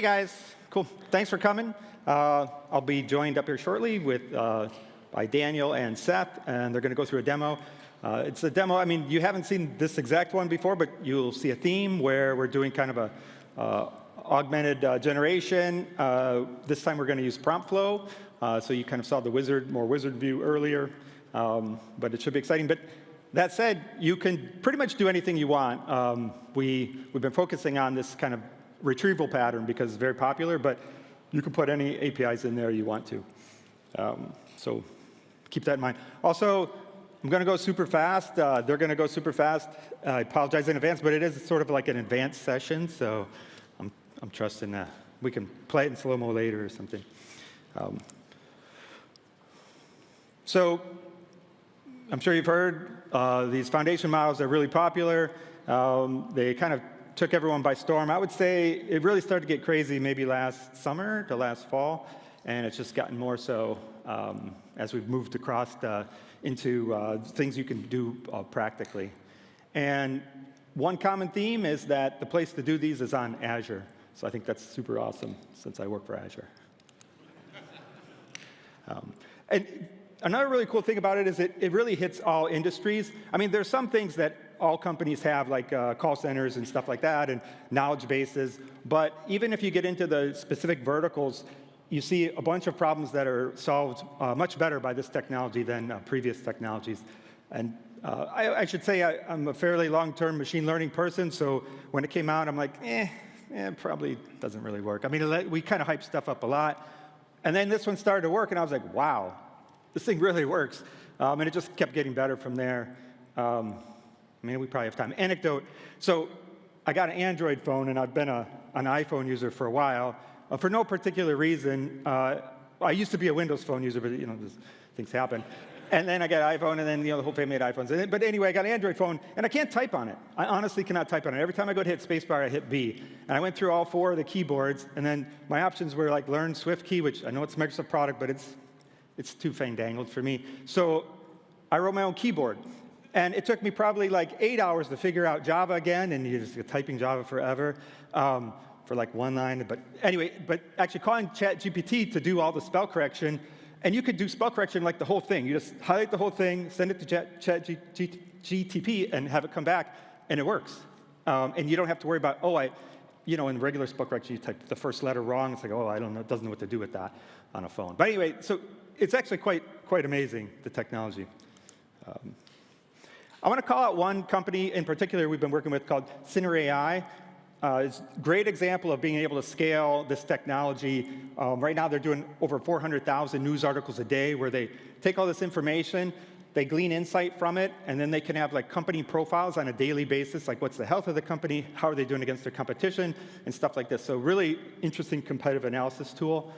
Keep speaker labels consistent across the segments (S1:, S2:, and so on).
S1: guys, cool. Thanks for coming. I'll be joined up here shortly by Daniel and Seth, and they're going to go through a demo. It's a demo. I mean, you haven't seen this exact one before, but you'll see a theme where we're doing kind of a augmented generation. This time we're going to use prompt flow. So you kind of saw the more wizard view earlier, but it should be exciting. But that said, you can pretty much do anything you want. We've been focusing on this kind of retrieval pattern because it's very popular, but you can put any APIs in there you want to. So keep that in mind. Also, I'm going to go super fast. They're going to go super fast. I apologize in advance, but it is sort of like an advanced session, so I'm trusting that. We can play it in slow-mo later or something. So I'm sure you've heard these foundation models are really popular. They kind of took everyone by storm. I would say it really started to get crazy maybe last summer to last fall, and it's just gotten more so as we've moved across into things you can do practically. And one common theme is that the place to do these is on Azure. So I think that's super awesome since I work for Azure. And another really cool thing about it is it really hits all industries. I mean, there's some things that all companies have, like call centers and stuff like that, and knowledge bases. But even if you get into the specific verticals, you see a bunch of problems that are solved much better by this technology than previous technologies. And I should say I'm a fairly long-term machine learning person, so when it came out, I'm like, it probably doesn't really work. I mean, we kind of hype stuff up a lot. And then this one started to work, and I was like, wow, this thing really works. And it just kept getting better from there. I mean, we probably have time. Anecdote. So I got an Android phone, and I've been an iPhone user for a while. For no particular reason. I used to be a Windows phone user, but things happen. And then I got an iPhone, and then the whole family had iPhones. But anyway, I got an Android phone, and I can't type on it. I honestly cannot type on it. Every time I go to hit spacebar, I hit B. And I went through all 4 of the keyboards, and then my options were like learn Swift key, which I know it's a Microsoft product, but it's too fandangled for me. So I wrote my own keyboard. And it took me probably like 8 hours to figure out Java again, and you're just typing Java forever for like one line. But anyway, actually calling ChatGPT to do all the spell correction, and you could do spell correction like the whole thing. You just highlight the whole thing, send it to ChatGPT, and have it come back, and it works. And you don't have to worry about, in regular spell correction, you type the first letter wrong. It's like, I don't know, it doesn't know what to do with that on a phone. But anyway, so it's actually quite amazing, the technology. I want to call out one company in particular we've been working with called Sinner AI. It's a great example of being able to scale this technology. Right now, they're doing over 400,000 news articles a day where they take all this information, they glean insight from it, and then they can have like company profiles on a daily basis, like what's the health of the company, how are they doing against their competition, and stuff like this. So really interesting competitive analysis tool.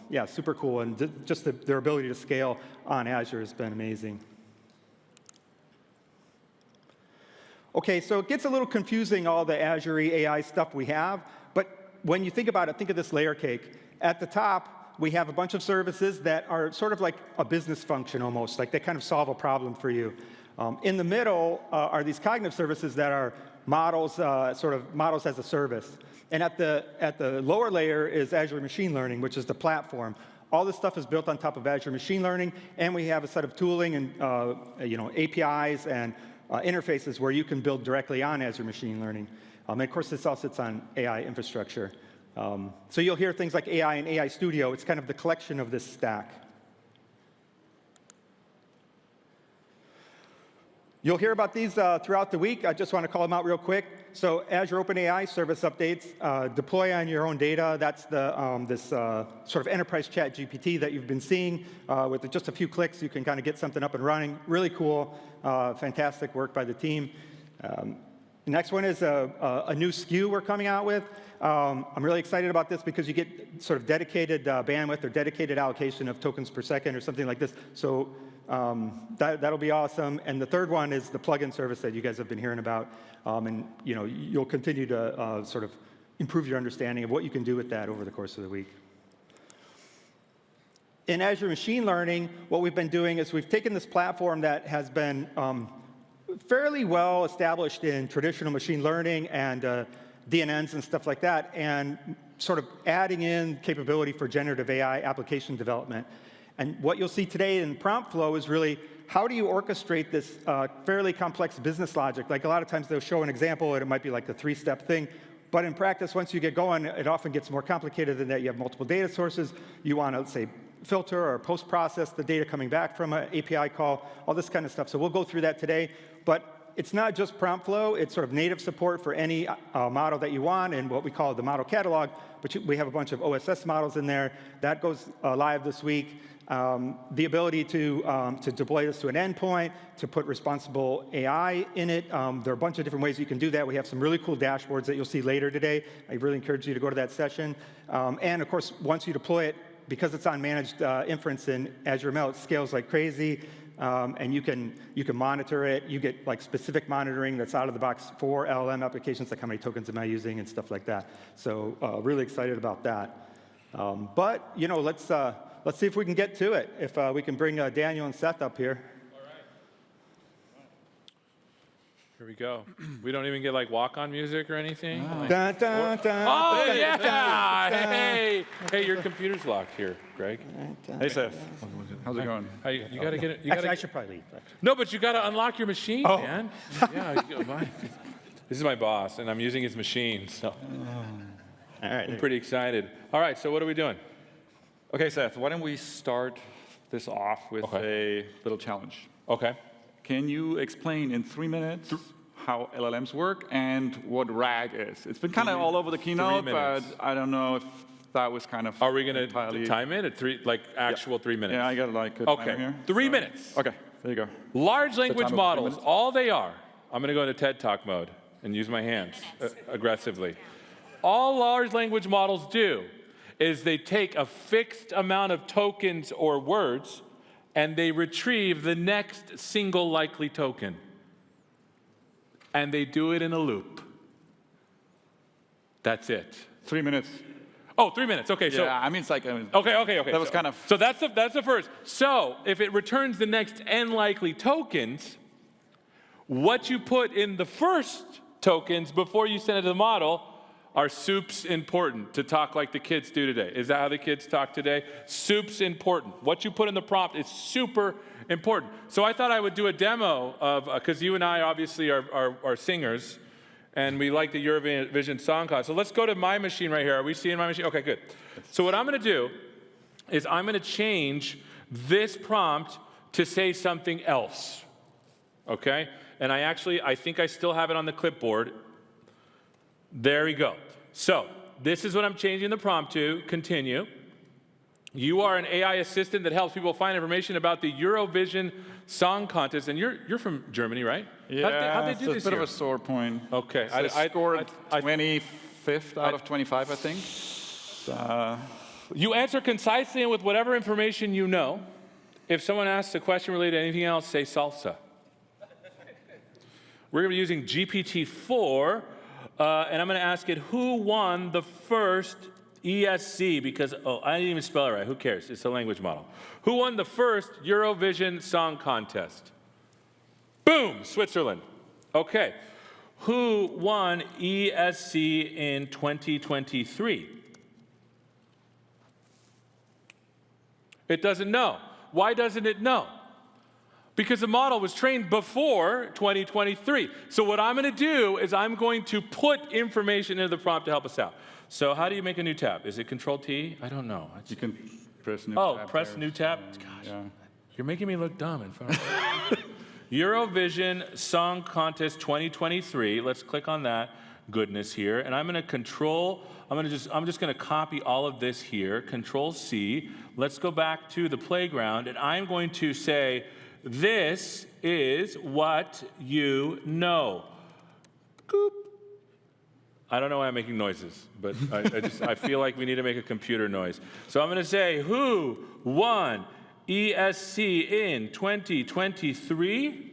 S1: Yeah, super cool, and just their ability to scale on Azure has been amazing. Okay, so it gets a little confusing, all the Azure AI stuff we have, but when you think about it, think of this layer cake. At the top, we have a bunch of services that are sort of like a business function almost, like they kind of solve a problem for you. In the middle are these cognitive services that are models, sort of models as a service. And at the lower layer is Azure Machine Learning, which is the platform. All this stuff is built on top of Azure Machine Learning, and we have a set of tooling and APIs and interfaces where you can build directly on Azure Machine Learning. And of course, this all sits on AI infrastructure. So you'll hear things like AI and AI Studio. It's kind of the collection of this stack. You'll hear about these throughout the week. I just want to call them out real quick. So Azure OpenAI service updates, deploy on your own data. That's this sort of enterprise chat GPT that you've been seeing. With just a few clicks, you can kind of get something up and running. Really cool, fantastic work by the team. The next one is a new SKU we're coming out with. I'm really excited about this because you get sort of dedicated bandwidth or dedicated allocation of tokens per second or something like this. So that'll be awesome. And the third one is the plugin service that you guys have been hearing about. And you'll continue to sort of improve your understanding of what you can do with that over the course of the week. In Azure Machine Learning, what we've been doing is we've taken this platform that has been fairly well established in traditional machine learning and DNNs and stuff like that, and sort of adding in capability for generative AI application development. And what you'll see today in prompt flow is really how do you orchestrate this fairly complex business logic? Like a lot of times they'll show an example and it might be like a 3-step thing. But in practice, once you get going, it often gets more complicated than that. You have multiple data sources. You want to, let's say, filter or post-process the data coming back from an API call, all this kind of stuff. So we'll go through that today. But it's not just prompt flow. It's sort of native support for any model that you want and what we call the model catalog. But we have a bunch of OSS models in there. That goes live this week. The ability to deploy this to an endpoint, to put responsible AI in it. There are a bunch of different ways you can do that. We have some really cool dashboards that you'll see later today. I really encourage you to go to that session. And of course, once you deploy it, because it's on managed inference in Azure ML, it scales like crazy. And you can monitor it. You get like specific monitoring that's out of the box for LLM applications, like how many tokens am I using and stuff like that. So really excited about that. But you know, let's see if we can get to it. If we can bring Daniel and Seth up here.
S2: All right. Here we go. We don't even get like walk-on music or anything.
S1: Oh, dun, dun, dun,
S2: oh
S1: dun,
S2: yeah!
S1: dun, dun.
S2: Hey, your computer's locked here, Greg.
S3: Hey Seth, how's it going?
S2: You gotta get it.
S1: Actually, I should probably leave.
S2: No, but you gotta unlock your machine, man. Yeah. This is my boss, and I'm using his machine, so
S1: All right.
S2: I'm pretty excited. All right, so what are we doing?
S3: Okay, Seth, why don't we start this off with a little challenge?
S2: Okay.
S3: Can you explain in 3 minutes how LLMs work and what RAG is? It's been kind of all over the keynote, but I don't know if that was kind of.
S2: Are we going to time it at actual 3 minutes?
S3: Yeah, I got like a timer here.
S2: 3 minutes.
S3: Okay, there you go.
S2: Large language models, all they are. I'm going to go into TED Talk mode and use my hands aggressively. All large language models do is they take a fixed amount of tokens or words and they retrieve the next single likely token. And they do it in a loop. That's it.
S3: 3 minutes.
S2: Oh, 3 minutes. Okay, so.
S3: Yeah, I mean, it's like.
S2: Okay.
S3: That was kind of.
S2: So that's the first. So if it returns the next n likely tokens, what you put in the first tokens before you send it to the model are soups important, to talk like the kids do today. Is that how the kids talk today? Soups important. What you put in the prompt is super important. So I thought I would do a demo of, because you and I obviously are singers, and we like the Eurovision Song Contest. So let's go to my machine right here. Are we seeing my machine? Okay, good. So what I'm going to do is I'm going to change this prompt to say something else, okay? And I think I still have it on the clipboard. There we go. So this is what I'm changing the prompt to. Continue. You are an AI assistant that helps people find information about the Eurovision Song Contest. And you're from Germany, right?
S3: Yeah,
S2: how'd they do
S3: it's a bit of a sore point.
S2: Okay.
S3: So I scored 25th out of 25, I think.
S2: You answer concisely and with whatever information you know. If someone asks a question related to anything else, say salsa. We're going to be using GPT-4. And I'm going to ask it, who won the first ESC? Because, I didn't even spell it right. Who cares? It's a language model. Who won the first Eurovision Song Contest? Boom, Switzerland. Okay. Who won ESC in 2023? It doesn't know. Why doesn't it know? Because the model was trained before 2023. So what I'm going to do is I'm going to put information into the prompt to help us out. So how do you make a new tab? Is it Control-T? I don't know.
S3: You can press new
S2: tab.
S3: tab.
S2: Press new tab? Gosh, you're making me look dumb in front of me. Eurovision Song Contest 2023. Let's click on that goodness here. And I'm going to I'm just going to copy all of this here. Control-C. Let's go back to the playground. And I'm going to say, this is what you know. Goop. I don't know why I'm making noises, but I feel like we need to make a computer noise. So I'm going to say, who won ESC in 2023?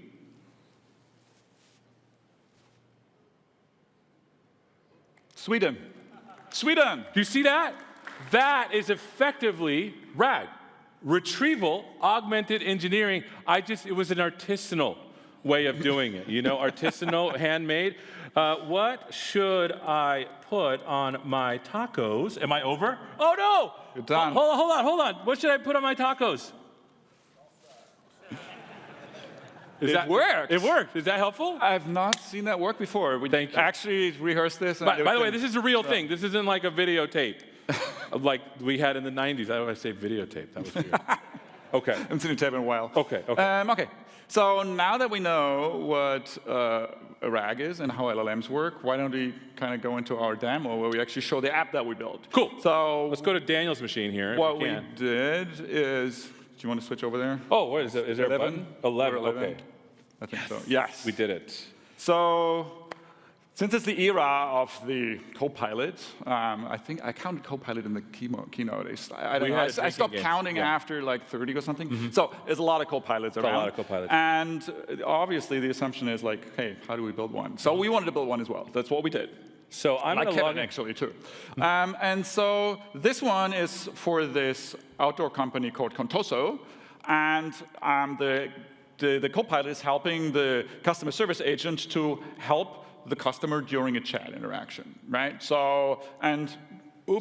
S3: Sweden.
S2: Do you see that? That is effectively RAG. Retrieval, augmented engineering. It was an artisanal way of doing it. You know, artisanal, handmade. What should I put on my tacos? Am I over? Oh, no!
S3: You're done.
S2: Hold on. What should I put on my tacos?
S3: It works.
S2: It worked. Is that helpful?
S3: I've not seen that work before. We
S2: Thank you.
S3: actually rehearsed this.
S2: By the way, this is a real thing. This isn't like a videotape like we had in the 90s. I always say videotape. That was weird. Okay.
S3: I haven't seen a tape in a while.
S2: Okay.
S3: Okay. So now that we know what a RAG is and how LLMs work, why don't we kind of go into our demo where we actually show the app that we built?
S2: Cool.
S3: So
S2: let's go to Daniel's machine here.
S3: What we did is, do you want to switch over there?
S2: Oh, what is it? Is there 11? A button? 11. Okay.
S3: I think so. Yes.
S2: We did it.
S3: So since it's the era of the Copilot, I think I counted Copilot in the keynote. I don't know. I stopped counting after like 30 or something. So there's a lot of Copilots around.
S2: A lot of Copilots.
S3: And obviously the assumption is like, hey, how do we build one? So we wanted to build one as well. That's what we did.
S2: So I'm
S3: like
S2: going to log in.
S3: Actually too. And so this one is for this outdoor company called Contoso. And the Copilot is helping the customer service agent to help the customer during a chat interaction, right? So, and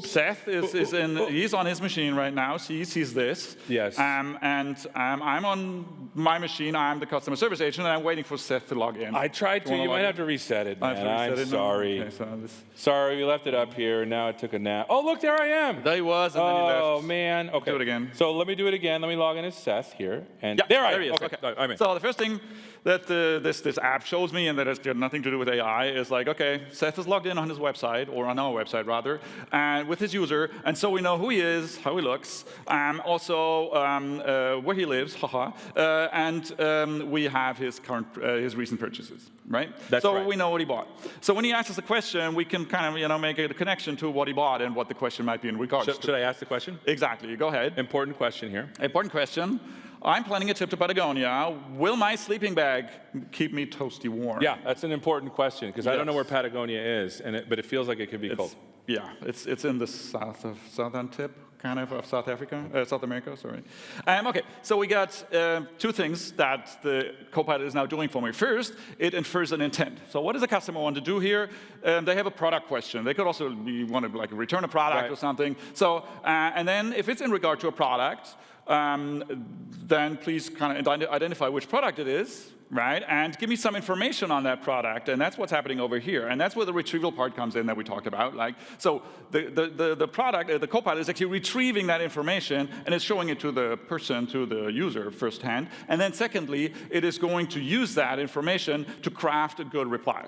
S3: Seth he's on his machine right now, so he sees this.
S2: Yes.
S3: And I'm on my machine, I'm the customer service agent, and I'm waiting for Seth to log in.
S2: I tried to, you might have to reset it, man. I'm sorry.
S3: Okay, so
S2: sorry, we left it up here, and now it took a nap. Oh, look, there I am.
S3: There he was, and then he left.
S2: Oh, man. Okay.
S3: Do it again.
S2: So let me do it again. Let me log in as Seth here. And
S3: yeah,
S2: there I am.
S3: He is.
S2: Okay. I'm in.
S3: So the first thing that this app shows me, and that has got nothing to do with AI, is like, okay, Seth is logged in on his website, or on our website rather, and with his user, and so we know who he is, how he looks, also where he lives, and we have his recent purchases, right?
S2: That's
S3: so
S2: right.
S3: we know what he bought. So when he asks us a question, we can kind of make a connection to what he bought and what the question might be in regards to.
S2: Should I ask the question?
S3: Exactly. Go ahead.
S2: Important question here.
S3: Important question. I'm planning a trip to Patagonia. Will my sleeping bag keep me toasty warm?
S2: Yeah, that's an important question, because I don't know where Patagonia is, but it feels like it could be cold.
S3: Yeah, it's in the southern tip, kind of South America, sorry. Okay, so we got two things that the Copilot is now doing for me. First, it infers an intent. So what does a customer want to do here? They have a product question. They could also want to like return a product or something. So, and then if it's in regard to a product, then please kind of identify which product it is, right? And give me some information on that product, and that's what's happening over here. And that's where the retrieval part comes in that we talked about. Like, so the product, the Copilot is actually retrieving that information, and it's showing it to the person, to the user firsthand. And then secondly, it is going to use that information to craft a good reply.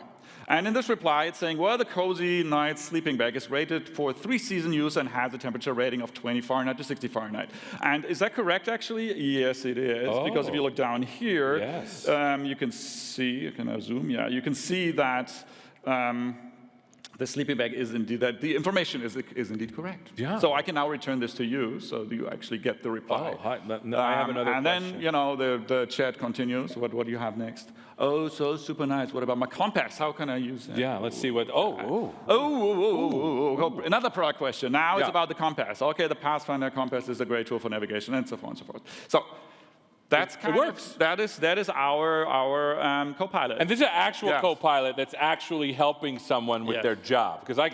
S3: And in this reply, it's saying, well, the Cozy Night sleeping bag is rated for 3-season use and has a temperature rating of 20 Fahrenheit to 60 Fahrenheit. And is that correct, actually? Yes, it is.
S2: Oh.
S3: Because if you look down here,
S2: yes.
S3: You can see, can I zoom? Yeah, you can see that the sleeping bag is indeed, that the information is indeed correct.
S2: Yeah.
S3: So I can now return this to you, so you actually get the reply.
S2: Oh, hi. No, I have another
S3: and
S2: question.
S3: Then, you know, the chat continues. What do you have next? Oh, so super nice. What about my compass? How can I use that?
S2: Yeah, let's see what,
S3: Another product question. Now it's about the compass. Okay, the Pathfinder compass is a great tool for navigation, and so on and so forth. So that's kind
S2: it works.
S3: That is our Copilot.
S2: And this is an actual Copilot that's actually helping someone with their job. Because I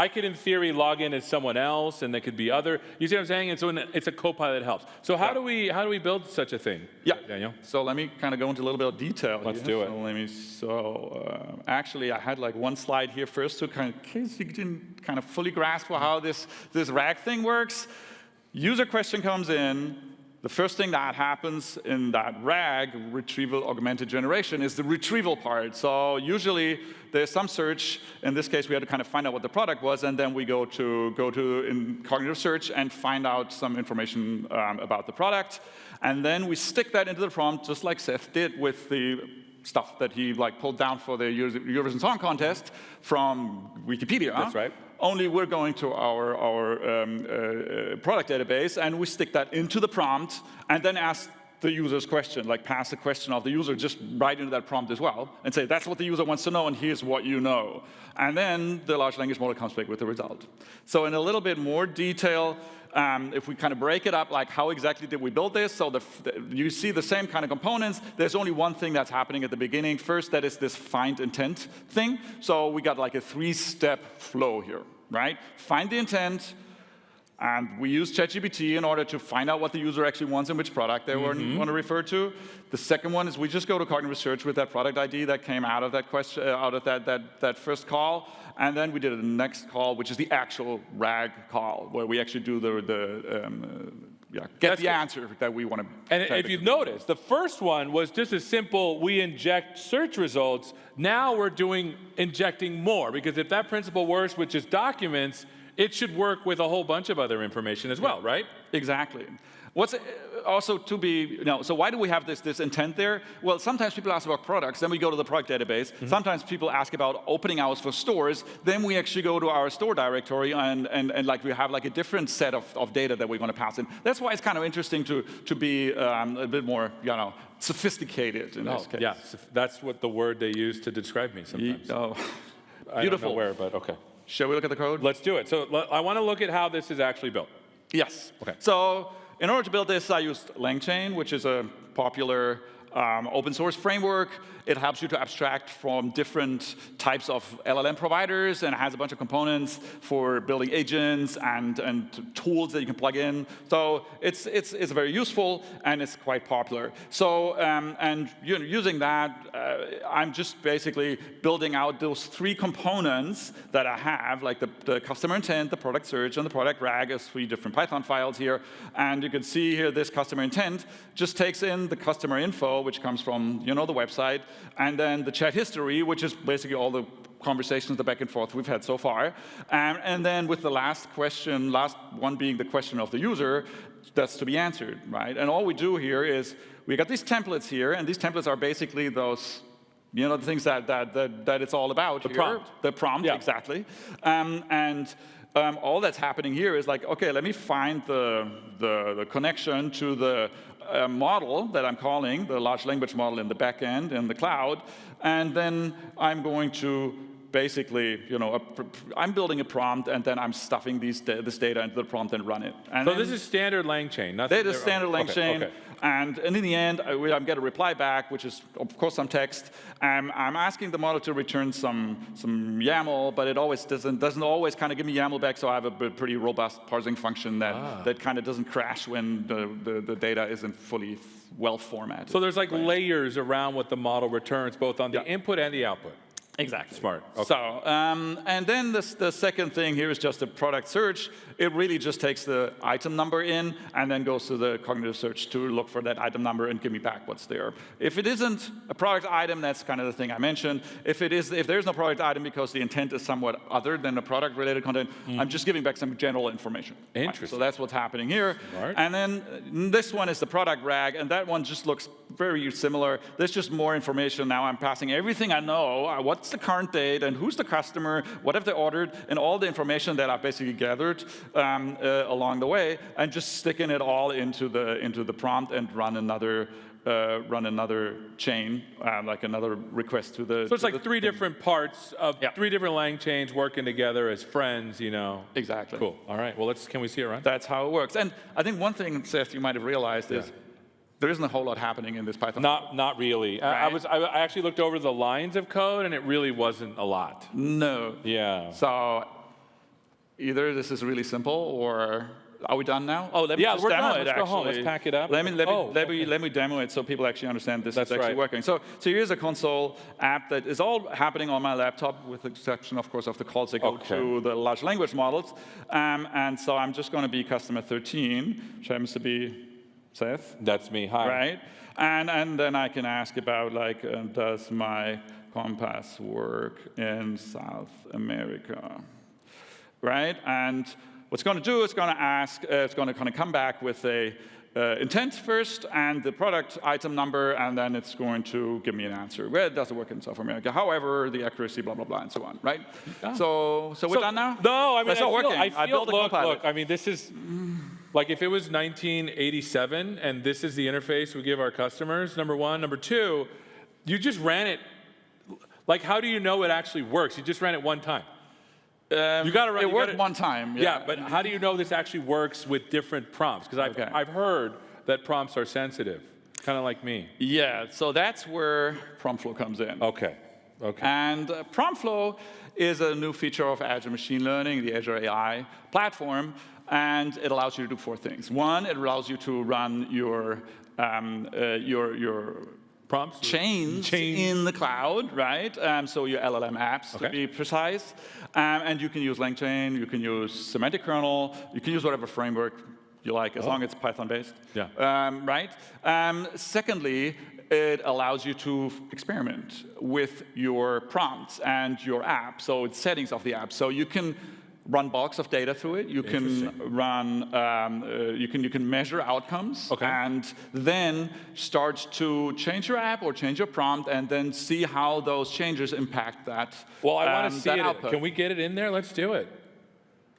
S2: could, in theory, log in as someone else, and there could be other. You see what I'm saying? And so it's a Copilot that helps. So how do we build such a thing?
S3: Yeah,
S2: Daniel.
S3: So let me kind of go into a little bit of detail.
S2: Let's do it.
S3: So actually, I had like one slide here first to kind of, in case you didn't kind of fully grasp how this RAG thing works. User question comes in. The first thing that happens in that RAG, retrieval augmented generation, is the retrieval part. So usually there's some search. In this case, we had to kind of find out what the product was, and then we go to in cognitive search and find out some information about the product. And then we stick that into the prompt, just like Seth did with the stuff that he like pulled down for the Eurovision Song Contest from Wikipedia.
S2: That's right.
S3: Only we're going to our product database, and we stick that into the prompt, and then ask the user's question, like pass the question of the user just right into that prompt as well, and say, that's what the user wants to know, and here's what you know. And then the large language model comes back with the result. So in a little bit more detail, if we kind of break it up, like how exactly did we build this? So you see the same kind of components. There's only one thing that's happening at the beginning. First, that is this find intent thing. So we got like a 3-step flow here, right? Find the intent. And we use ChatGPT in order to find out what the user actually wants and which product they want to refer to. The second one is we just go to cognitive search with that product ID that came out of that question, out of that first call. And then we did a next call, which is the actual RAG call, where we actually do get the answer that we want to.
S2: And if you've noticed, the first one was just as simple, we inject search results. Now we're injecting more, because if that principle works with just documents, it should work with a whole bunch of other information as well, right?
S3: Exactly. What's also to be, so why do we have this intent there? Well, sometimes people ask about products, then we go to the product database. Sometimes people ask about opening hours for stores, then we actually go to our store directory and like we have like a different set of data that we want to pass in. That's why it's kind of interesting to be a bit more, sophisticated in this case.
S2: Yeah, that's what the word they use to describe me sometimes.
S3: Beautiful.
S2: I don't know where, but okay.
S3: Shall we look at the code?
S2: Let's do it. So I want to look at how this is actually built.
S3: Yes.
S2: Okay.
S3: So in order to build this, I used LangChain, which is a popular open source framework. It helps you to abstract from different types of LLM providers, and it has a bunch of components for building agents and tools that you can plug in. So it's very useful, and it's quite popular. So and using that, I'm just basically building out those 3 components that I have, like the customer intent, the product search, and the product RAG as 3 different Python files here. And you can see here this customer intent just takes in the customer info, which comes from the website, and then the chat history, which is basically all the conversations, the back and forth we've had so far. And then with the last one being the question of the user, that's to be answered, right? And all we do here is we got these templates here, and these templates are basically those, the things that it's all about here.
S2: Prompt.
S3: The prompt, yeah. Exactly. All that's happening here is like, okay, let me find the connection to the model that I'm calling, the large language model in the back end in the cloud, and then I'm going to basically, I'm building a prompt, and then I'm stuffing this data into the prompt and run it. And
S2: so this is standard LangChain.
S3: That is standard LangChain.
S2: Okay.
S3: And in the end, I get a reply back, which is, of course, some text. I'm asking the model to return some YAML, but it always doesn't always kind of give me YAML back, so I have a pretty robust parsing function that kind of doesn't crash when the data isn't fully well formatted.
S2: So there's like layers around what the model returns, both on the input and the output.
S3: Exactly.
S2: Smart. Okay.
S3: So, and then the second thing here is just a product search. It really just takes the item number in and then goes to the cognitive search to look for that item number and give me back what's there. If it isn't a product item, that's kind of the thing I mentioned. If there's no product item because the intent is somewhat other than the product-related content, I'm just giving back some general information.
S2: Interesting.
S3: Right? So that's what's happening here.
S2: Smart.
S3: And then this one is the product RAG, and that one just looks very similar. There's just more information now. I'm passing everything I know. What's the current date, and who's the customer, what have they ordered, and all the information that I've basically gathered along the way, and just sticking it all into the prompt and run another chain, like another request to the.
S2: So it's like 3 different parts of 3 different LangChains working together as friends,
S3: Exactly.
S2: Cool. All right. Well, can we see it run?
S3: That's how it works. And I think one thing, Seth, you might have realized is there isn't a whole lot happening in this Python.
S2: Not really.
S3: Right?
S2: I actually looked over the lines of code, and it really wasn't a lot.
S3: No.
S2: Yeah.
S3: So either this is really simple, or are we done now?
S2: Oh, we're done. Let's go home. Let's pack it up.
S3: Let me demo it so people actually understand this is actually working. So here's a console app that is all happening on my laptop, with the exception, of course, of the calls that go to the large language models. And so I'm just going to be customer 13, which happens to be Seth.
S2: That's me. Hi.
S3: Right. And then I can ask about, like, does my compass work in South America? Right? And what's going to do is going to ask, it's going to kind of come back with a intent first and the product item number, and then it's going to give me an answer. Well, it doesn't work in South America. However, the accuracy, blah, blah, blah, and so on, right?
S2: Oh.
S3: So we're done now?
S2: No, I mean,
S3: That's not working.
S2: I feel,
S3: built a Copilot.
S2: look, I mean, this is... Like if it was 1987 and this is the interface we give our customers, number one. Number two, you just ran it. Like how do you know it actually works? You just ran it one time. You got to run.
S3: It worked one time.
S2: Yeah, but how do you know this actually works with different prompts? Because I've heard that prompts are sensitive, kind of like me.
S3: Yeah, so that's where prompt flow comes in.
S2: Okay.
S3: And prompt flow is a new feature of Azure Machine Learning, the Azure AI platform, and it allows you to do 4 things. One, it allows you to run your
S2: prompts
S3: chains in the cloud, right? So your LLM apps, to be precise. And you can use LangChain, you can use semantic kernel, you can use whatever framework you like, as long as it's Python-based.
S2: Yeah.
S3: Right? Secondly, it allows you to experiment with your prompts and your app, so it's settings of the app. So you can run bulks of data through it. You can run, you can measure outcomes, and then start to change your app or change your prompt, and then see how those changes impact that.
S2: Well, I want to see it.
S3: Output.
S2: Can we get it in there? Let's do it.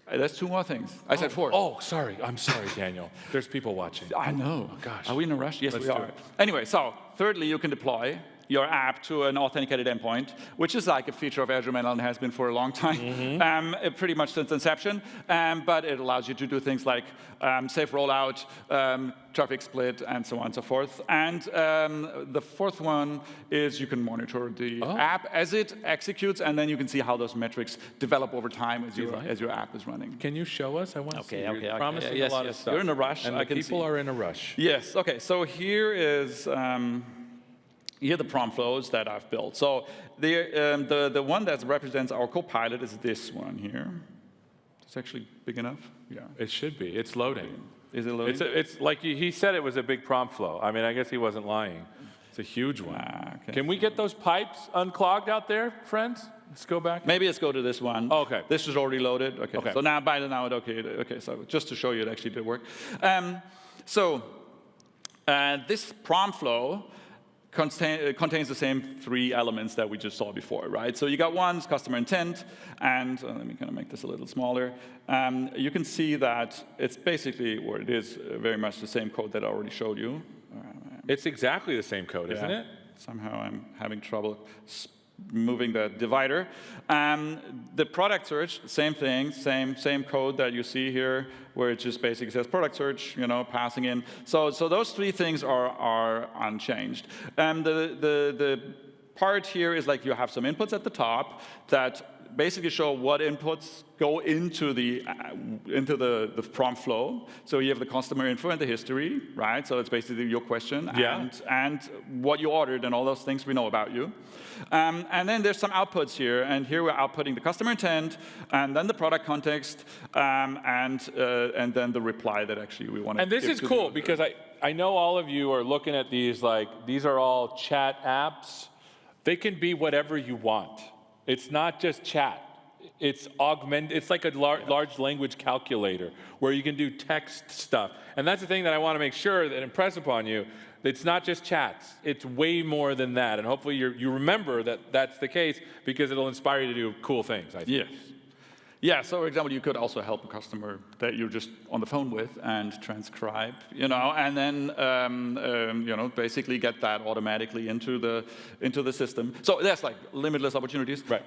S3: There's 2 more things. I said 4.
S2: Oh, sorry. I'm sorry, Daniel. There's people watching.
S3: I know.
S2: Oh, gosh.
S3: Are we in a rush? Yes,
S2: Let's
S3: we are. Anyway, so thirdly, you can deploy your app to an authenticated endpoint, which is like a feature of Azure Mainline and has been for a long time, pretty much since inception. But it allows you to do things like safe rollout, traffic split, and so on and so forth. And the 4th one is you can monitor the app as it executes, and then you can see how those metrics develop over time as your app is running.
S2: Can you show us? I want to see.
S3: Okay.
S2: Promising a lot of stuff.
S3: You're in a rush.
S2: And the people are in a rush.
S3: Yes. Okay. So here is. Here are the prompt flows that I've built. So the one that represents our Copilot is this one here. It's actually big enough. Yeah.
S2: It should be. It's loading.
S3: Is it loading?
S2: It's like he said it was a big prompt flow. I mean, I guess he wasn't lying. It's a huge one. Can we get those pipes unclogged out there, friends? Let's go back.
S3: Maybe let's go to this one.
S2: Oh, okay.
S3: This is already loaded. Okay. So now, okay. So just to show you, it actually did work. This prompt flow contains the same 3 elements that we just saw before, right? So you got one, customer intent, and let me kind of make this a little smaller. You can see that it's basically, or it is very much the same code that I already showed you.
S2: It's exactly the same code, isn't it?
S3: Somehow I'm having trouble moving the divider. The product search, same thing, same code that you see here, where it just basically says product search, passing in. So those 3 things are unchanged. The part here is like you have some inputs at the top that basically show what inputs go into the prompt flow. So you have the customer info and the history, right? So it's basically your question and what you ordered and all those things we know about you. And then there's some outputs here, and here we're outputting the customer intent, and then the product context, and then the reply that actually we want to.
S2: And this is cool because I know all of you are looking at these like these are all chat apps. They can be whatever you want. It's not just chat. It's It's like a large language calculator where you can do text stuff. And that's the thing that I want to make sure that impress upon you. It's not just chats. It's way more than that. And hopefully you remember that that's the case because it'll inspire you to do cool things, I think.
S3: Yes. Yeah, so for example, you could also help a customer that you're just on the phone with and transcribe, and then, basically get that automatically into the system. So there's like limitless opportunities.
S2: Right.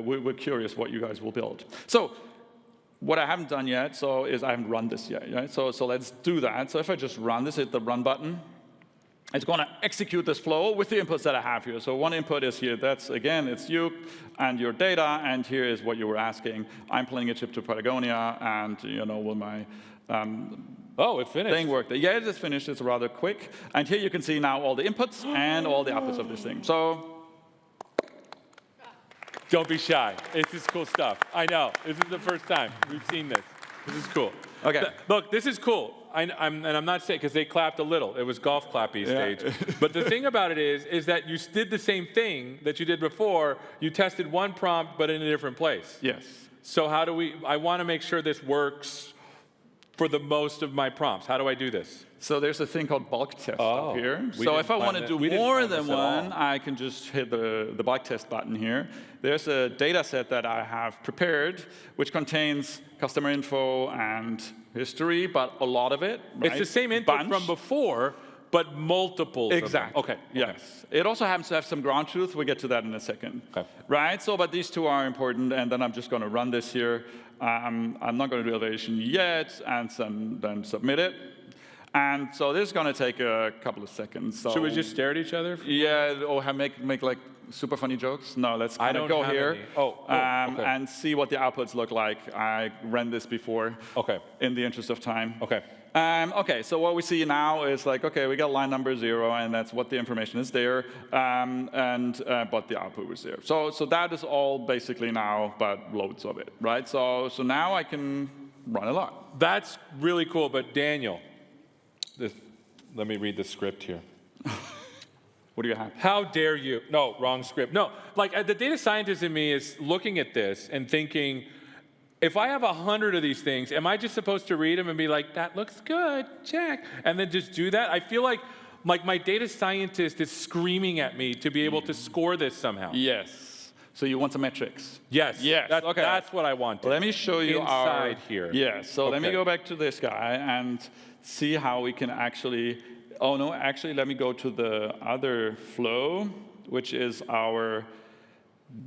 S3: We're curious what you guys will build. So what I haven't done yet, is I haven't run this yet, right? So let's do that. So if I just run this, hit the run button, it's going to execute this flow with the inputs that I have here. So one input is here. That's, again, it's you and your data. And here is what you were asking. I'm planning a trip to Patagonia. And, will my
S2: it finished.
S3: thing work? Yeah, it is finished. It's rather quick. And here you can see now all the inputs and all the outputs of this thing. So
S2: don't be shy. This is cool stuff. I know. This is the first time we've seen this. This is cool.
S3: Okay.
S2: Look, this is cool. I'm not saying, because they clapped a little. It was golf clappy stage. But the thing about it is that you did the same thing that you did before. You tested one prompt, but in a different place.
S3: Yes.
S2: So I want to make sure this works for the most of my prompts. How do I do this?
S3: So there's a thing called bulk test
S2: Oh,
S3: up here.
S2: we
S3: So
S2: didn't
S3: if I
S2: find
S3: want to
S2: it-
S3: do
S2: we didn't
S3: more
S2: find
S3: than
S2: this at all.
S3: one, I can just hit the bulk test button here. There's a data set that I have prepared, which contains customer info and history, but a lot of it. Right?
S2: It's the same input
S3: Bunch.
S2: from before, but multiples of them.
S3: Exactly.
S2: Okay.
S3: Yes. It also happens to have some ground truth. We'll get to that in a second.
S2: Okay.
S3: Right? So, but these two are important, and then I'm just going to run this here. I'm not going to do evaluation yet, and then submit it. And so this is going to take a couple of seconds. So
S2: Should we just stare at each other?
S3: yeah, or make like super funny jokes? No, let's kind of
S2: don't
S3: go
S2: have
S3: here
S2: any. Okay.
S3: and see what the outputs look like. I ran this before.
S2: Okay.
S3: In the interest of time.
S2: Okay.
S3: Okay, so what we see now is like, okay, we got line number 0, and that's what the information is there, but the output was there. So that is all basically now, but loads of it, right? So now I can run a lot.
S2: That's really cool, but Daniel, let me read the script here.
S3: What do you have?
S2: How dare you? No, wrong script. No, like the data scientist in me is looking at this and thinking, if I have 100 of these things, am I just supposed to read them and be like, that looks good, check, and then just do that? I feel like my data scientist is screaming at me to be able to score this somehow.
S3: Yes. So you want some metrics?
S2: Yes.
S3: Yes. Okay.
S2: That's what I want.
S3: Let me show you
S2: inside here.
S3: Yeah. So let me
S2: Okay.
S3: go back to this guy and see how we can actually. Oh no, actually, let me go to the other flow, which is our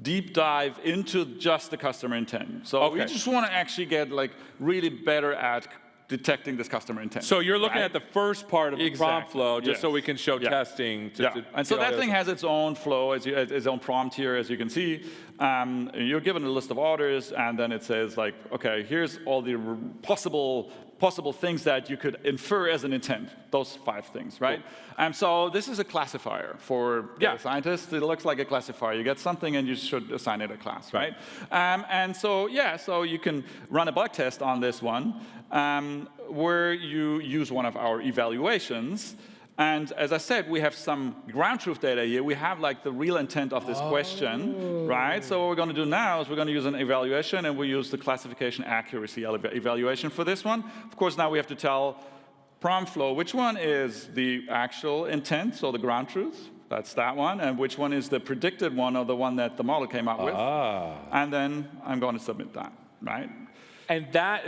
S3: deep dive into just the customer intent. So we
S2: Okay.
S3: just want to actually get like really better at detecting this customer intent.
S2: So you're looking
S3: right?
S2: at the first part of the prompt
S3: Exactly.
S2: flow, just so
S3: Yes.
S2: we can show
S3: Yeah.
S2: testing.
S3: Yeah, and so
S2: get all
S3: that
S2: the
S3: thing
S2: other
S3: has its own flow, its own prompt here, as you can see. You're given a list of orders, and then it says like, okay, here's all the possible things that you could infer as an intent. Those 5 things, right? And so this is a classifier for data scientists. It looks like a classifier. You get something, and you should assign it a class, right? And so yeah, so you can run a bug test on this one, where you use one of our evaluations. And as I said, we have some ground truth data here. We have like the real intent of this question, right? So what we're going to do now is we're going to use an evaluation, and we use the classification accuracy evaluation for this one. Of course, now we have to tell prompt flow which one is the actual intent, so the ground truth. That's that one. And which one is the predicted one, or the one that the model came up with. And then I'm going to submit that, right?
S2: And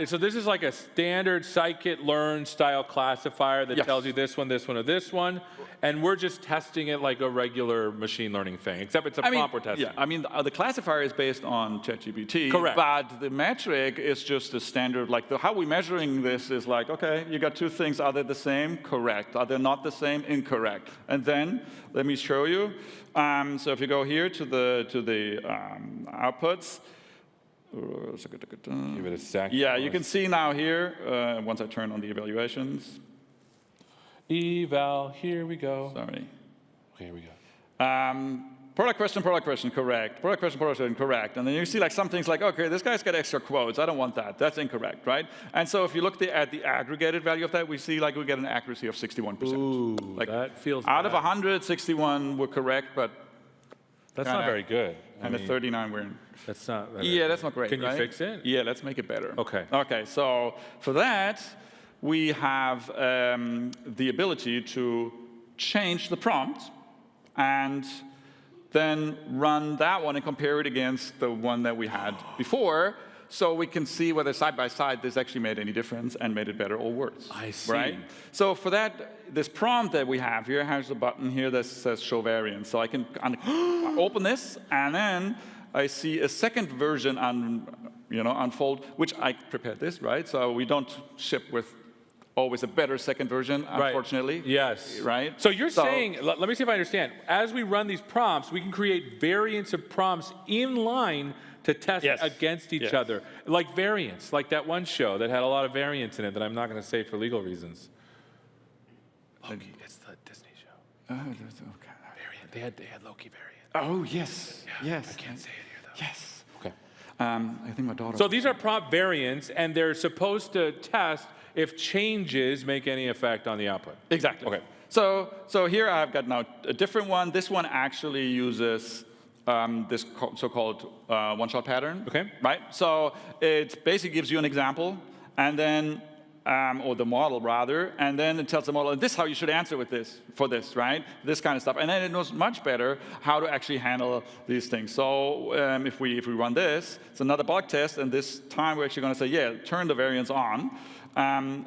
S2: so this is like a standard scikit-learn style classifier that tells you this one, or this one, and we're just testing it like a regular machine learning thing, except it's a prompt we're testing.
S3: Yeah, I mean, the classifier is based on ChatGPT.
S2: Correct.
S3: But the metric is just a standard, like how we're measuring this is like, okay, you got 2 things, are they the same? Correct. Are they not the same? Incorrect. And then, let me show you. So if you go here to the outputs,
S2: Give it a second.
S3: yeah, you can see now here, once I turn on the evaluations.
S2: Eval, here we go.
S3: Sorry.
S2: Okay, here we go.
S3: Product question, correct. Product question, correct. And then you see like some things like, okay, this guy's got extra quotes. I don't want that. That's incorrect, right? And so if you look at the aggregated value of that, we see like we get an accuracy of 61%.
S2: Ooh,
S3: like
S2: that feels
S3: out of
S2: bad.
S3: 100, 61 were correct, but
S2: That's not very good.
S3: and the 39 were in.
S2: That's not.
S3: Yeah, that's not great.
S2: Can you
S3: right?
S2: fix it?
S3: Yeah, let's make it better.
S2: Okay.
S3: Okay, so for that, we have the ability to change the prompt and then run that one and compare it against the one that we had before, so we can see whether side by side this actually made any difference and made it better or worse.
S2: I see.
S3: Right? So for that, this prompt that we have here has a button here that says show variance. So I can open this, and then I see a second version unfold, which I prepared this, right? So we don't ship with always a better second version, unfortunately.
S2: Right. Yes.
S3: Right?
S2: So you're saying, let me see if I understand. As we run these prompts, we can create variants of prompts in line to test against each other. Like variants, like that one show that had a lot of variants in it that I'm not going to say for legal reasons. Loki, it's the Disney show.
S3: Oh, that's okay.
S2: Variant. They had Loki variant.
S3: Oh, yes.
S2: Yeah,
S3: Yes.
S2: I can't say it here, though.
S3: Yes.
S2: Okay.
S3: I think my daughter.
S2: So these are prompt variants, and they're supposed to test if changes make any effect on the output.
S3: Exactly.
S2: Okay.
S3: So here I've got now a different one. This one actually uses this so-called one-shot pattern.
S2: Okay.
S3: Right? So it basically gives you an example, and then or the model rather, and then it tells the model, this is how you should answer with this, for this, right? This kind of stuff. And then it knows much better how to actually handle these things. So if we run this, it's another bug test, and this time we're actually going to say, yeah, turn the variance on.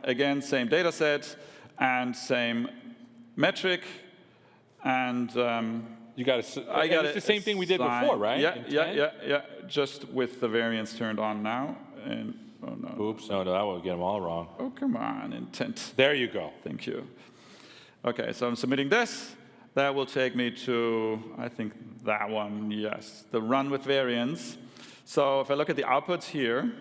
S3: Again, same data set, and same metric, and
S2: You got to. It's the same thing we did before, right?
S3: Yeah. Just with the variance turned on now. And oh no.
S2: Oops. No, I will get them all wrong.
S3: Oh come on, intent.
S2: There you go.
S3: Thank you. Okay, so I'm submitting this. That will take me to, I think that one. Yes, the run with variance. So if I look at the outputs here.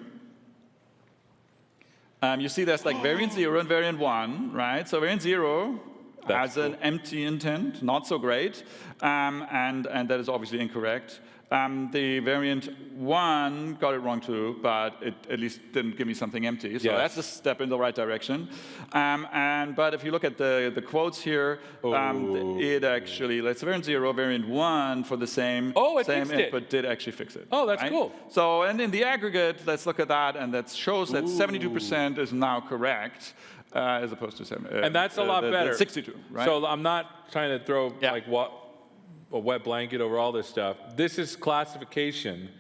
S3: You see there's like variant 0 and variant 1, right? So variant 0 has an empty intent, not so great, and that is obviously incorrect. The variant 1 got it wrong too, but it at least didn't give me something empty. So that's a step in the right direction. But if you look at the quotes here, it actually, let's variant 0, variant 1 for the same input did actually fix it.
S2: Oh, that's cool.
S3: So, and in the aggregate, let's look at that, and that shows that 72% is now correct. As opposed to 7.
S2: And that's a lot better.
S3: 62, right?
S2: So I'm not trying to throw like a wet blanket over all this stuff. This is classification.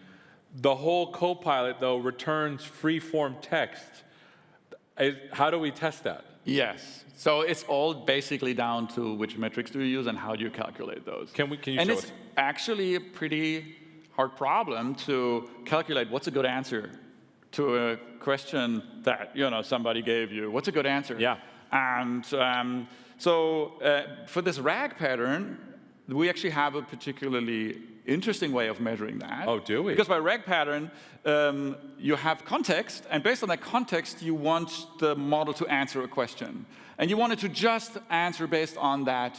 S2: The whole Copilot, though, returns free-form text. How do we test that?
S3: Yes. So it's all basically down to which metrics do you use and how do you calculate those.
S2: Can you show us?
S3: And it's actually a pretty hard problem to calculate what's a good answer to a question that somebody gave you. What's a good answer?
S2: Yeah.
S3: And for this RAG pattern, we actually have a particularly interesting way of measuring that.
S2: Oh, do we?
S3: Because by RAG pattern, you have context, and based on that context, you want the model to answer a question. And you want it to just answer based on that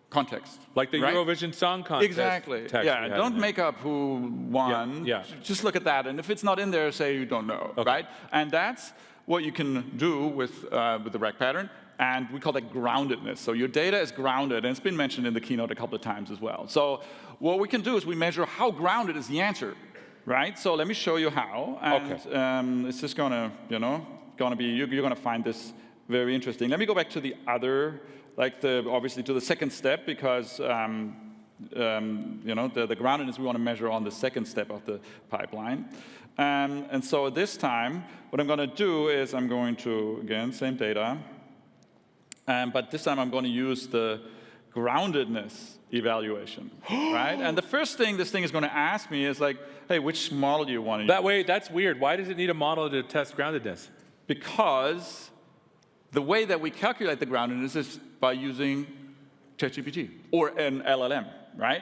S3: context.
S2: Like the Eurovision Song Contest.
S3: Exactly.
S2: Text
S3: yeah, don't make up who won.
S2: Yeah.
S3: Just look at that, and if it's not in there, say you don't know, right? And that's what you can do with the RAG pattern, and we call that groundedness. So your data is grounded, and it's been mentioned in the keynote a couple of times as well. So what we can do is we measure how grounded is the answer, right? So let me show you how. And it's just gonna be you're gonna find this very interesting. Let me go back to the other. Obviously to the second step, because the groundedness we want to measure on the second step of the pipeline. And so this time, what I'm going to do is I'm going to, again, same data, but this time I'm going to use the groundedness evaluation, right? And the first thing this thing is going to ask me is like, hey, which model do you want to use?
S2: That's weird. Why does it need a model to test groundedness?
S3: Because the way that we calculate the groundedness is by using ChatGPT or an LLM, right?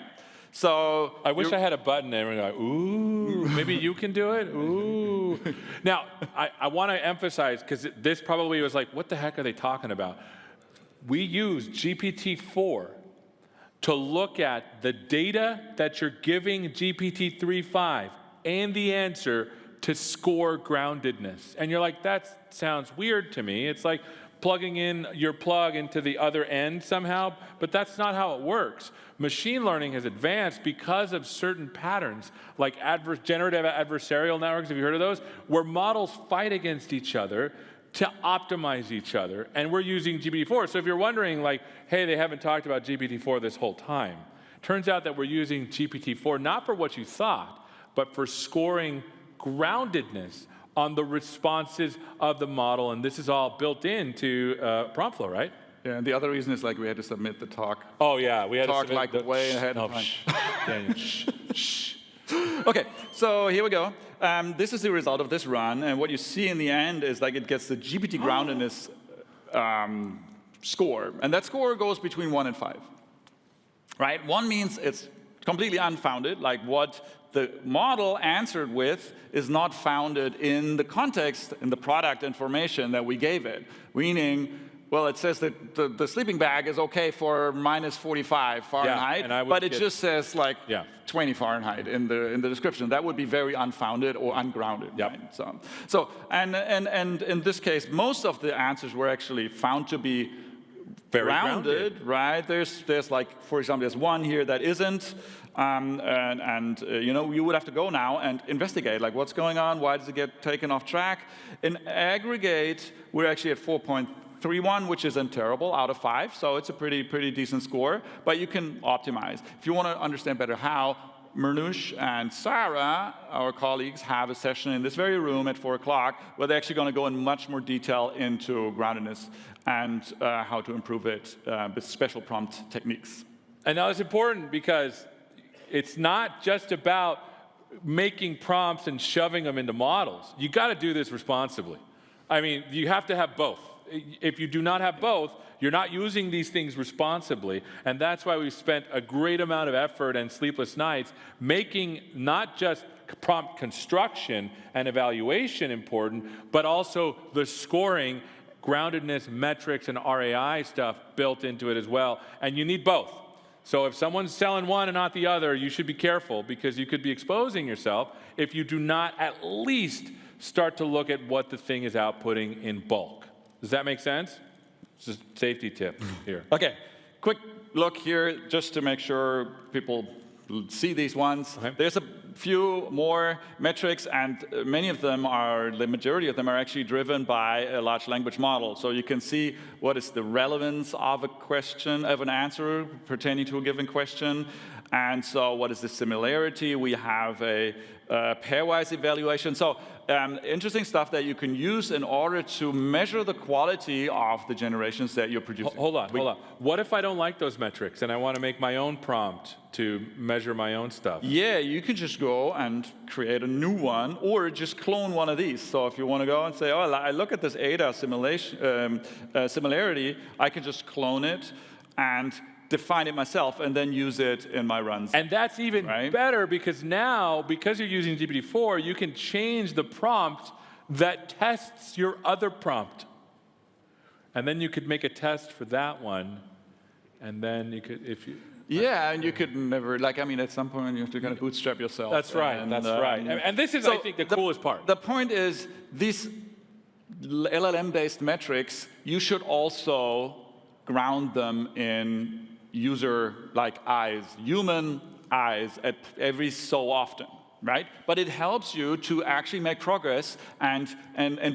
S3: So
S2: I wish I had a button there and go, ooh, maybe you can do it? Ooh. Now, I want to emphasize, because this probably was like, what the heck are they talking about? We use GPT-4 to look at the data that you're giving GPT-3.5 and the answer to score groundedness. And you're like, that sounds weird to me. It's like plugging in your plug into the other end somehow, but that's not how it works. Machine learning has advanced because of certain patterns, like generative adversarial networks, have you heard of those? Where models fight against each other to optimize each other, and we're using GPT-4. So if you're wondering, like, hey, they haven't talked about GPT-4 this whole time, turns out that we're using GPT-4 not for what you thought, but for scoring groundedness on the responses of the model, and this is all built into PromptFlow, right?
S3: Yeah, and the other reason is like we had to submit the talk.
S2: Oh yeah, we had
S3: talk
S2: to submit
S3: like way ahead of time.
S2: Daniel, shh.
S3: Okay, so here we go. This is the result of this run, and what you see in the end is like it gets the GPT groundedness score, and that score goes between 1 and 5. Right? 1 means it's completely unfounded, like what the model answered with is not founded in the context, in the product information that we gave it. Meaning, well, it says that the sleeping bag is okay for minus 45 Fahrenheit, but it just says like 20 Fahrenheit in the description. That would be very unfounded or ungrounded.
S2: Yep.
S3: Right? And in this case, most of the answers were actually found to be
S2: Very
S3: grounded, right? There's like, for example, there's one here that isn't, you know, you would have to go now and investigate, like what's going on, why does it get taken off track? In aggregate, we're actually at 4.31, which isn't terrible out of 5, so it's a pretty decent score, but you can optimize. If you want to understand better how, Mernoush and Sarah, our colleagues, have a session in this very room at 4 o'clock where they're actually going to go in much more detail into groundedness and how to improve it with special prompt techniques.
S2: And now it's important because it's not just about making prompts and shoving them into models. You got to do this responsibly. I mean, you have to have both. If you do not have both, you're not using these things responsibly, and that's why we've spent a great amount of effort and sleepless nights making not just prompt construction and evaluation important, but also the scoring, groundedness, metrics, and RAI stuff built into it as well, and you need both. So if someone's selling one and not the other, you should be careful because you could be exposing yourself if you do not at least start to look at what the thing is outputting in bulk. Does that make sense? Just a safety tip here.
S3: Okay, quick look here just to make sure people see these ones.
S2: Okay.
S3: There's a few more metrics, and many of them are, the majority of them are actually driven by a large language model. So you can see what is the relevance of a question, of an answer pertaining to a given question. And so what is the similarity? We have a pairwise evaluation. So interesting stuff that you can use in order to measure the quality of the generations that you're producing.
S2: Hold on. What if I don't like those metrics and I want to make my own prompt to measure my own stuff?
S3: Yeah, you can just go and create a new one or just clone one of these. So if you want to go and say, oh, I look at this ADA simulation, similarity, I can just clone it and define it myself and then use it in my runs.
S2: And that's even better because now, because you're using GPT-4, you can change the prompt that tests your other prompt. And then you could make a test for that one, and then you could, if you...
S3: Yeah, and you could never, like, I mean, at some point you have to kind of bootstrap yourself.
S2: That's right, And this is, I think, the coolest part.
S3: The point is, these LLM-based metrics, you should also ground them in user-like eyes, human eyes at every so often, right? But it helps you to actually make progress and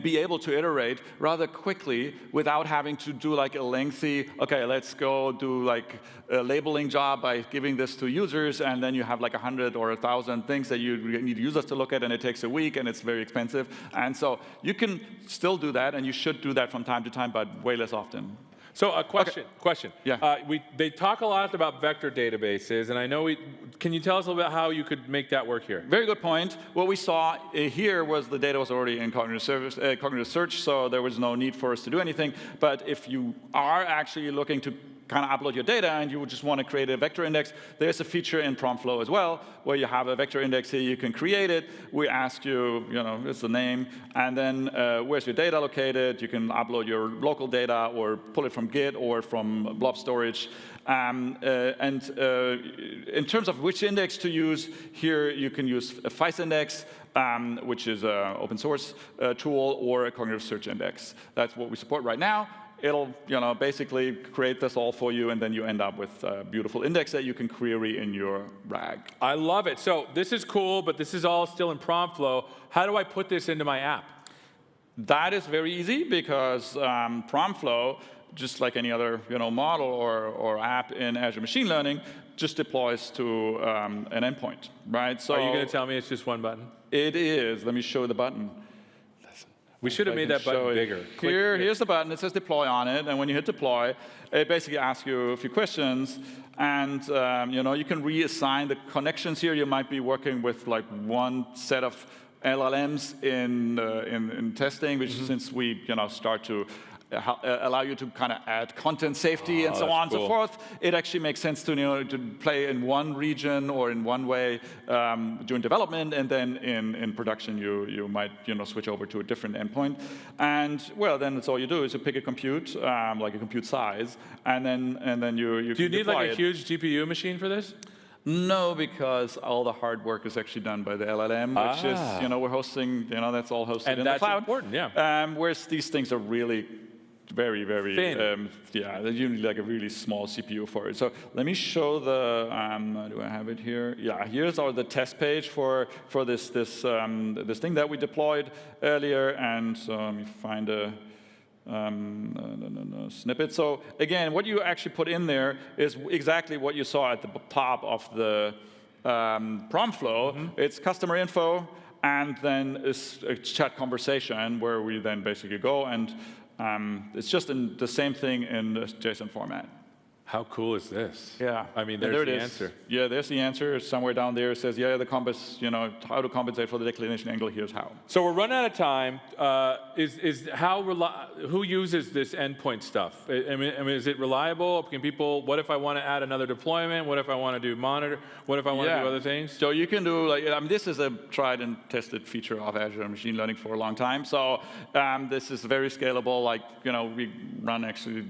S3: be able to iterate rather quickly without having to do like a lengthy, okay, let's go do like a labeling job by giving this to users, and then you have like 100 or 1,000 things that you need users to look at, and it takes a week, and it's very expensive. And so you can still do that, and you should do that from time to time, but way less often.
S2: So a question.
S3: Yeah.
S2: They talk a lot about vector databases, and I know can you tell us a little bit how you could make that work here?
S3: Very good point. What we saw here was the data was already in cognitive search, so there was no need for us to do anything. But if you are actually looking to kind of upload your data and you would just want to create a vector index, there's a feature in PromptFlow as well where you have a vector index here. You can create it. We ask you, it's the name, and then where's your data located? You can upload your local data or pull it from Git or from blob storage. In terms of which index to use, here you can use a FICE index, which is an open source tool, or a cognitive search index. That's what we support right now. It'll, basically create this all for you, and then you end up with a beautiful index that you can query in your RAG.
S2: I love it. So this is cool, but this is all still in PromptFlow. How do I put this into my app?
S3: That is very easy because PromptFlow, just like any other model or app in Azure Machine Learning, just deploys to an endpoint, right? So
S2: are you going to tell me it's just one button?
S3: It is. Let me show you the button.
S2: We should have made that button bigger.
S3: Here's the button. It says deploy on it, and when you hit deploy, it basically asks you a few questions, and you can reassign the connections here. You might be working with like one set of LLMs in testing, which since we start to allow you to kind of add content safety and so on and so forth, it actually makes sense to to play in one region or in one way during development, and then in production you might switch over to a different endpoint. And well, then it's all you do is you pick a compute, like a compute size, and then you
S2: do you need like a huge GPU machine for this?
S3: No, because all the hard work is actually done by the LLM, which is we're hosting, that's all hosted in the cloud.
S2: And that's important, yeah.
S3: Whereas these things are really very, very,
S2: Thin.
S3: yeah, you need like a really small CPU for it. So let me show the, do I have it here? Yeah, here's the test page for this thing that we deployed earlier. And so let me find a snippet. So again, what you actually put in there is exactly what you saw at the top of the prompt flow. It's customer info, and then a chat conversation where we then basically go and it's just in the same thing in the JSON format.
S2: How cool is this?
S3: Yeah.
S2: I mean,
S3: And
S2: there's
S3: there
S2: the
S3: it is.
S2: answer.
S3: Yeah, there's the answer. Somewhere down there it says, yeah, the compass, how to compensate for the declination angle, here's how.
S2: So we're running out of time. Who uses this endpoint stuff? I mean, is it reliable? Can people, what if I want to add another deployment? What if I want to do monitor? What if I want to do other things?
S3: So you can do, this is a tried and tested feature of Azure machine learning for a long time. So this is very scalable. We run actually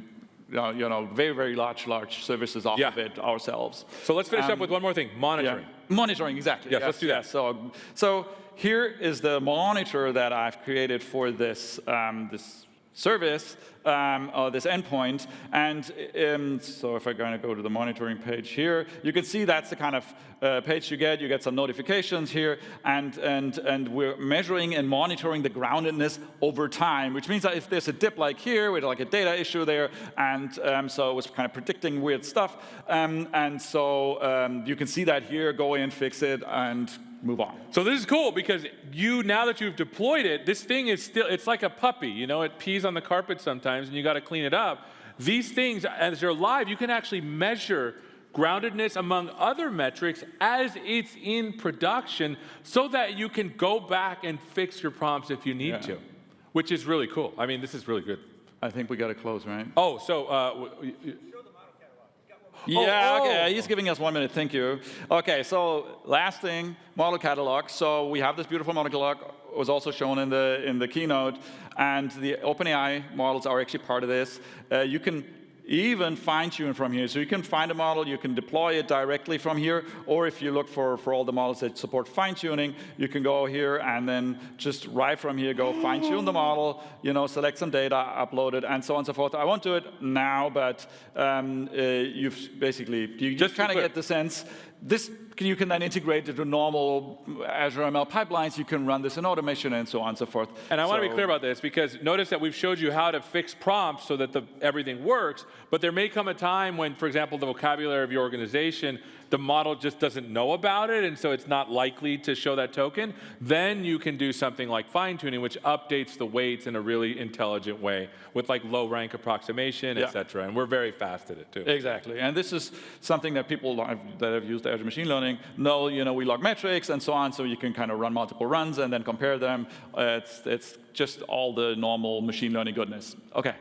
S3: very, very large services off of it ourselves.
S2: So let's finish up with one more thing, monitoring.
S3: Yeah. Monitoring, exactly.
S2: Yes, let's do that.
S3: So here is the monitor that I've created for this, this service, or this endpoint. And so if I'm going to go to the monitoring page here, you can see that's the kind of page you get. You get some notifications here, and we're measuring and monitoring the groundedness over time, which means that if there's a dip like here, with like a data issue there, and so it was kind of predicting weird stuff, and so you can see that here, go in, fix it, and move on.
S2: So this is cool because now that you've deployed it, this thing is still, it's like a puppy, it pees on the carpet sometimes and you got to clean it up. These things, as they're live, you can actually measure groundedness among other metrics as it's in production so that you can go back and fix your prompts if you need to, which is really cool. I mean, this is really good.
S3: I think we got to close, right?
S2: Oh, so
S3: yeah, okay, he's giving us 1 minute, thank you. Okay, so last thing, model catalog. So we have this beautiful model catalog, was also shown in the keynote, and the OpenAI models are actually part of this. You can even fine-tune from here. So you can find a model, you can deploy it directly from here, or if you look for all the models that support fine-tuning, you can go here and then just right from here go fine-tune the model, select some data, upload it, and so on and so forth. I won't do it now, but you just kind of get the sense. You can then integrate it to normal Azure ML pipelines. You can run this in automation and so on and so forth.
S2: And I want to be clear about this because notice that we've showed you how to fix prompts so that everything works, but there may come a time when, for example, the vocabulary of your organization, the model just doesn't know about it, and so it's not likely to show that token. Then you can do something like fine-tuning, which updates the weights in a really intelligent way with like low-rank approximation, et cetera. And we're very fast at it, too.
S3: Exactly. And this is something that people that have used Azure Machine Learning know, we log metrics and so on, so you can kind of run multiple runs and then compare them. It's just all the normal machine learning goodness. Okay.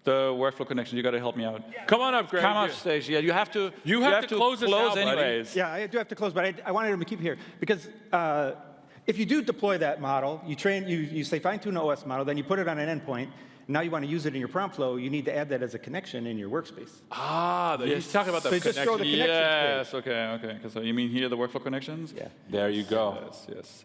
S3: The workflow connection, you got to help me out.
S2: Come on up, Greg.
S3: Come up stage. Yeah, you have to.
S2: You have to close this out,
S3: anyways.
S2: buddy.
S1: Yeah, I do have to close, but I wanted him to keep here because if you do deploy that model, you say fine-tune the OS model, then you put it on an endpoint. Now you want to use it in your prompt flow, you need to add that as a connection in your workspace.
S2: He's talking about the
S1: So you just show the
S2: connection.
S1: connections page.
S3: Yes, okay. So you mean here the workflow connections?
S1: Yeah.
S2: There you go.
S3: Yes.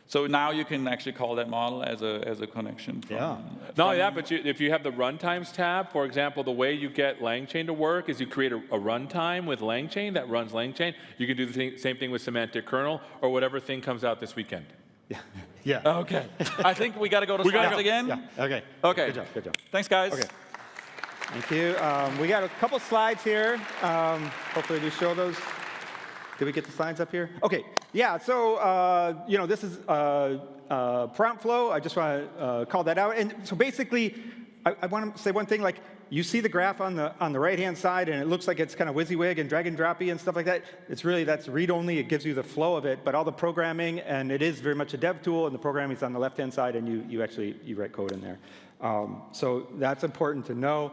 S3: So now you can actually call that model as a connection.
S1: Yeah.
S2: Not only that, but if you have the runtimes tab, for example, the way you get LangChain to work is you create a runtime with LangChain that runs LangChain. You can do the same thing with semantic kernel or whatever thing comes out this weekend.
S1: Yeah.
S3: Okay. I think we got to go to slides again.
S1: Yeah. Okay.
S3: Okay.
S1: Good job.
S3: Thanks, guys.
S1: Okay. Thank you. We got a couple slides here. Hopefully we show those. Did we get the slides up here? Okay. Yeah. So this is prompt flow. I just want to call that out. And so basically, I want to say one thing. Like you see the graph on the right-hand side, and it looks like it's kind of WYSIWYG and drag and droppy and stuff like that. It's really that's read-only. It gives you the flow of it, but all the programming, and it is very much a dev tool. And the programming is on the left-hand side, and you write code in there. So that's important to know.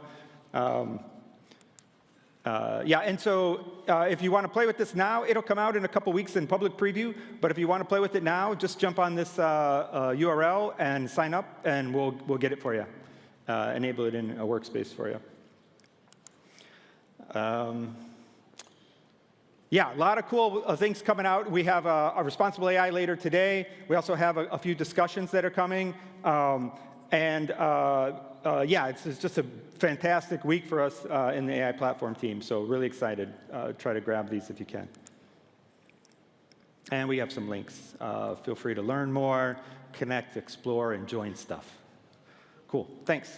S1: And so if you want to play with this now, it'll come out in a couple weeks in public preview. But if you want to play with it now, just jump on this URL and sign up, and we'll get it for you. Enable it in a workspace for you. Yeah, a lot of cool things coming out. We have a responsible AI later today. We also have a few discussions that are coming. Yeah, it's just a fantastic week for us in the AI platform team. So really excited. Try to grab these if you can. And we have some links. Feel free to learn more, connect, explore, and join stuff. Cool. Thanks.